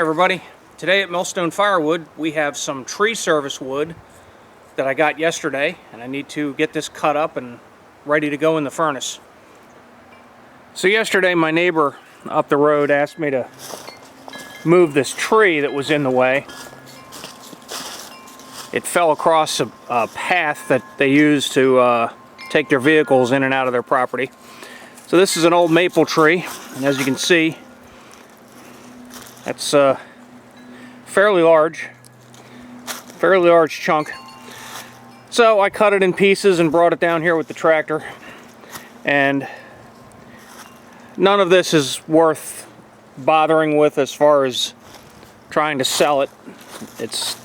everybody. Today at Millstone Firewood we have some tree service wood that I got yesterday, and I need to get this cut up and ready to go in the furnace. So yesterday my neighbor up the road asked me to move this tree that was in the way. It fell across a path that they use to take their vehicles in and out of their property. So this is an old maple tree, and as you can see, that's fairly large chunk. So I cut it in pieces and brought it down here with the tractor, and none of this is worth bothering with as far as trying to sell it. It's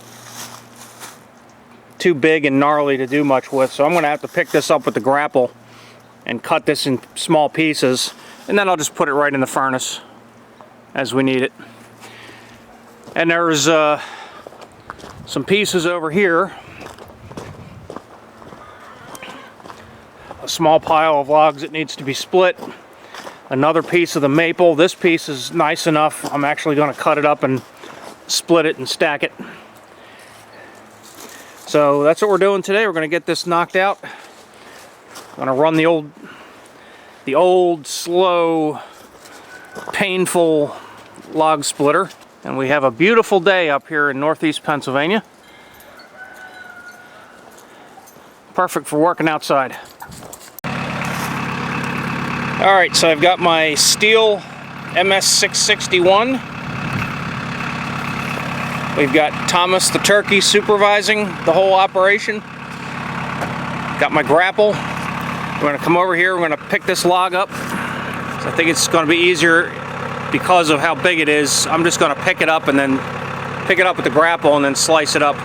too big and gnarly to do much with, so I'm going to have to pick this up with the grapple and cut this in small pieces, and then I'll just put it right in the furnace as we need it. And there's some pieces over here, a small pile of logs that needs to be split, another piece of the maple. This piece is nice enough, I'm actually going to cut it up and split it and stack it. So that's what we're doing today. We're going to get this knocked out. I'm going to run the old slow, painful log splitter. And we have a beautiful day up here in northeast Pennsylvania. Perfect for working outside. Alright, so I've got my Stihl MS-661. We've got Thomas the turkey supervising the whole operation. Got my grapple. We're going to come over here, we're going to pick this log up. So I think it's going to be easier because of how big it is. I'm just going to pick it up and then pick it up with the grapple and then slice it up.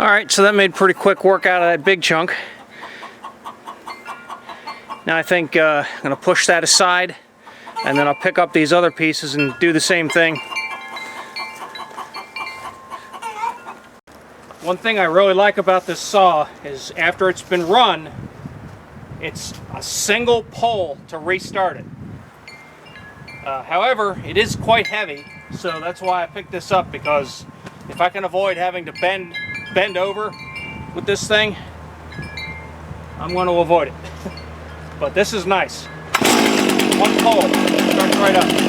Alright, so that made pretty quick work out of that big chunk. Now I think I'm going to push that aside, and then I'll pick up these other pieces and do the same thing. One thing I really like about this saw is after it's been run, it's a single pull to restart it. However, it is quite heavy, so that's why I picked this up, because if I can avoid having to bend over with this thing, I'm going to avoid it. But this is nice. One pull, starts right up.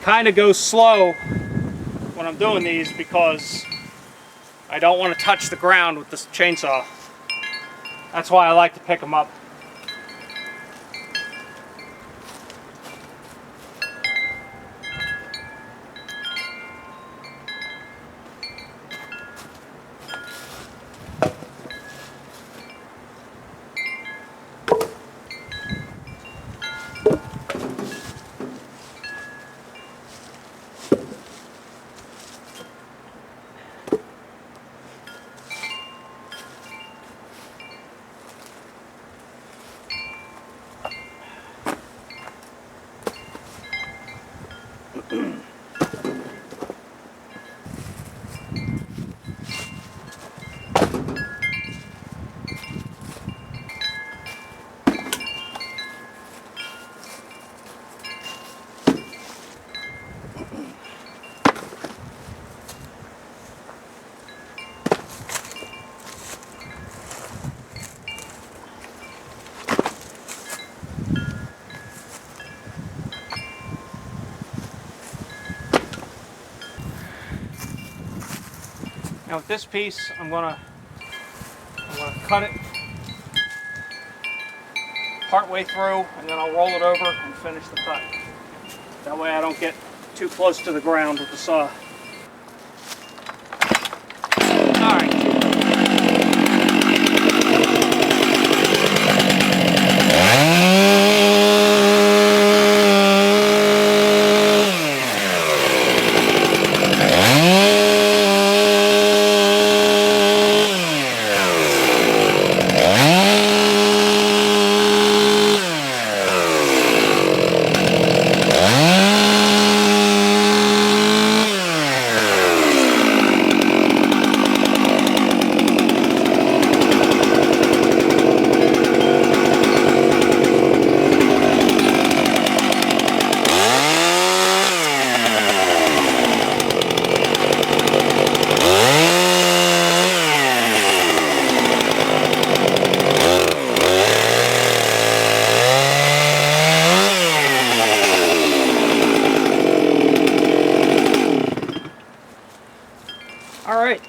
Kind of go slow when I'm doing these because I don't want to touch the ground with this chainsaw. That's why I like to pick them up. Now with this piece, I'm gonna cut it part way through, and then I'll roll it over and finish the cut. That way I don't get too close to the ground with the saw. All right. Alright,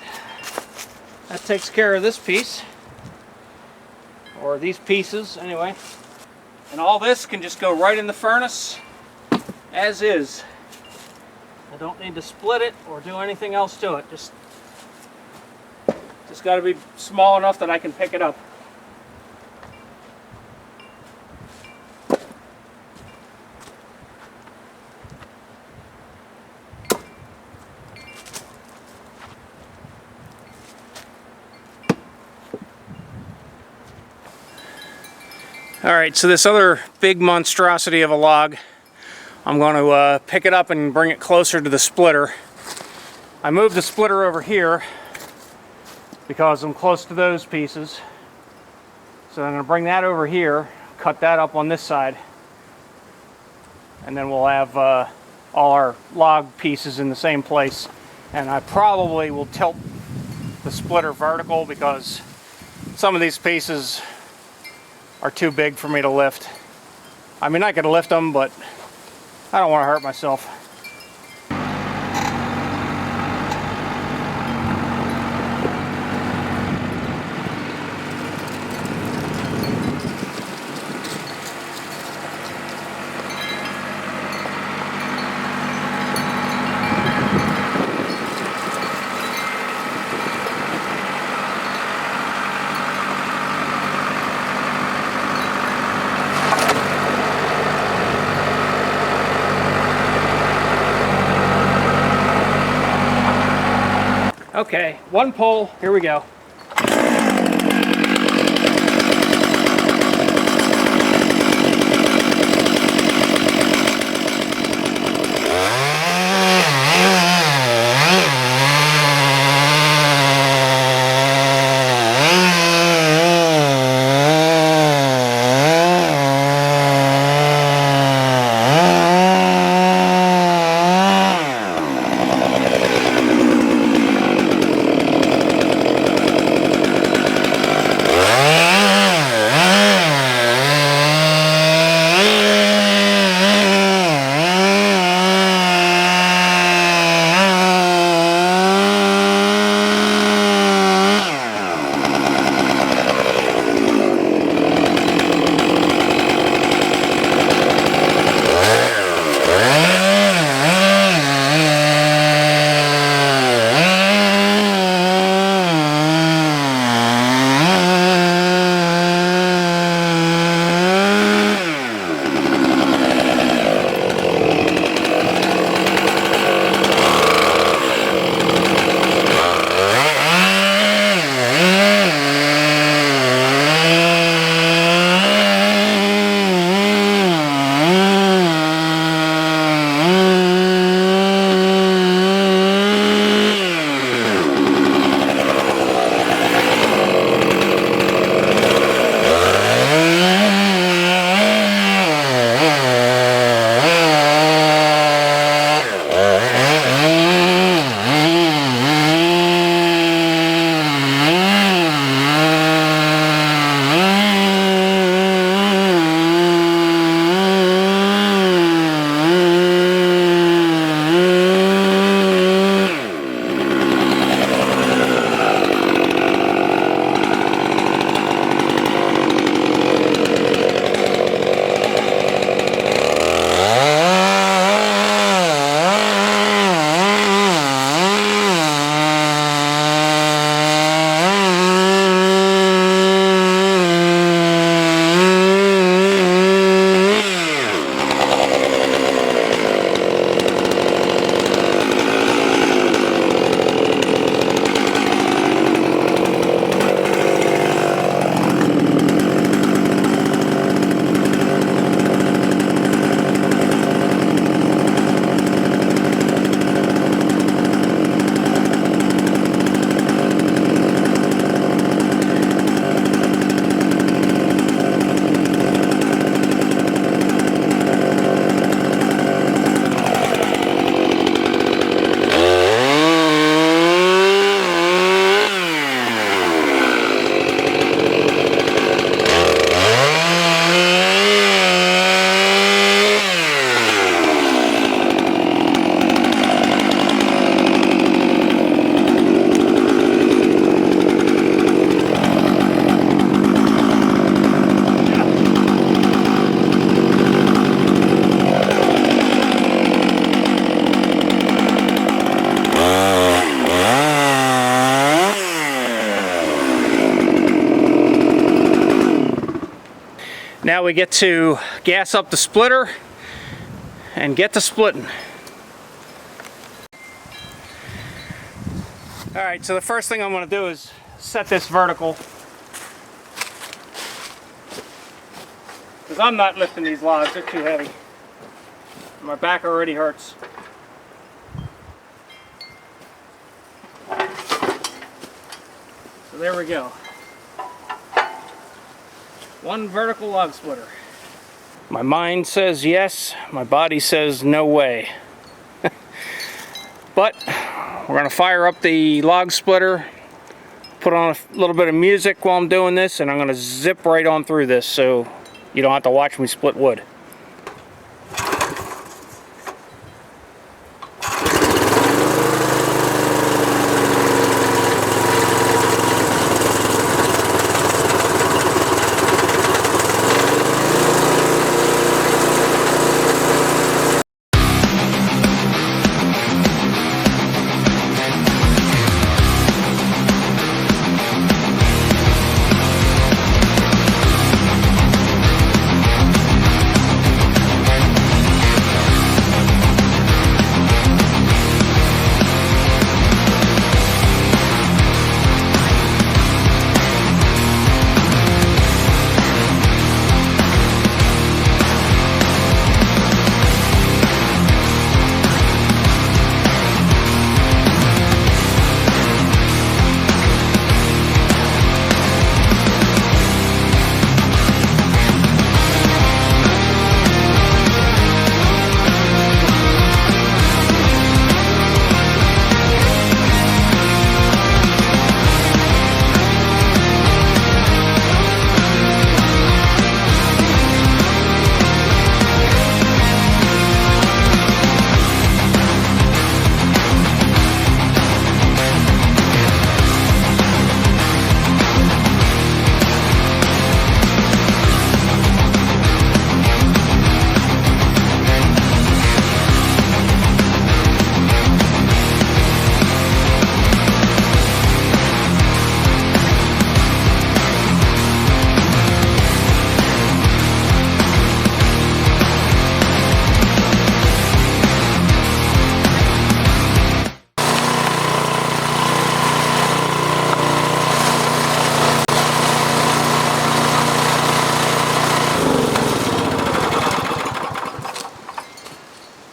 that takes care of this piece, or these pieces anyway, and all this can just go right in the furnace as is. I don't need to split it or do anything else to it, just got to be small enough that I can pick it up. Alright, so this other big monstrosity of a log, I'm going to pick it up and bring it closer to the splitter. I moved the splitter over here because I'm close to those pieces. So I'm going to bring that over here, cut that up on this side, and then we'll have all our log pieces in the same place. And I probably will tilt the splitter vertical because some of these pieces are too big for me to lift. I mean, I could lift them, but I don't want to hurt myself. Okay, one pull, here we go. Now we get to gas up the splitter and get to splitting. Alright, so the first thing I'm going to do is set this vertical. because I'm not lifting these logs, they're too heavy. My back already hurts. So there we go. One vertical log splitter. My mind says yes, my body says no way. But we're going to fire up the log splitter, put on a little bit of music while I'm doing this, and I'm going to zip right on through this so you don't have to watch me split wood.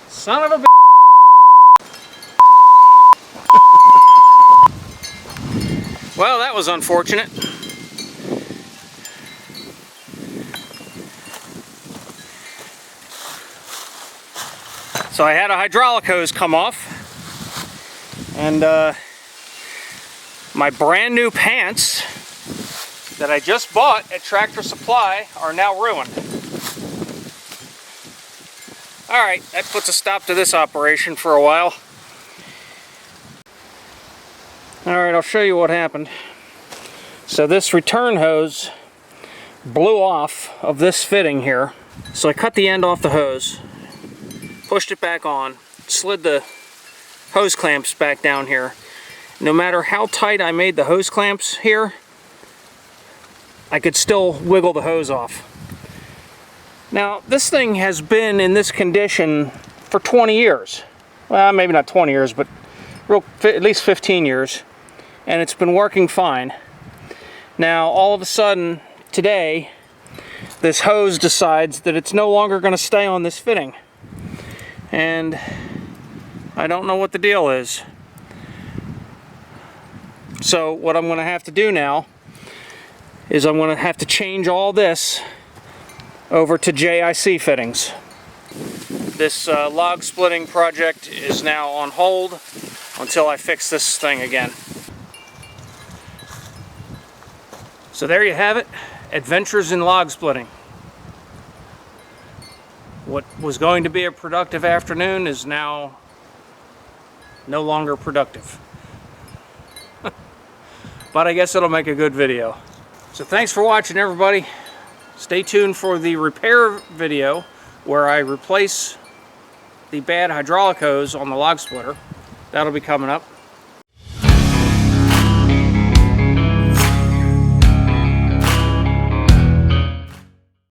Son of a b****. Well, that was unfortunate. So I had a hydraulic hose come off, and my brand new pants that I just bought at Tractor Supply are now ruined. Alright, that puts a stop to this operation for a while. Alright, I'll show you what happened. So this return hose blew off of this fitting here. So I cut the end off the hose, pushed it back on, slid the hose clamps back down here. No matter how tight I made the hose clamps here, I could still wiggle the hose off. Now, this thing has been in this condition for 20 years. Well, maybe not 20 years, but at least 15 years. And it's been working fine. Now, all of a sudden, today, this hose decides that it's no longer going to stay on this fitting. And I don't know what the deal is. So, what I'm going to have to do now is I'm going to have to change all this over to JIC fittings. This log splitting project is now on hold until I fix this thing again. So there you have it, adventures in log splitting. What was going to be a productive afternoon is now no longer productive. But I guess it'll make a good video. So thanks for watching, everybody. Stay tuned for the repair video where I replace the bad hydraulic hose on the log splitter. That'll be coming up.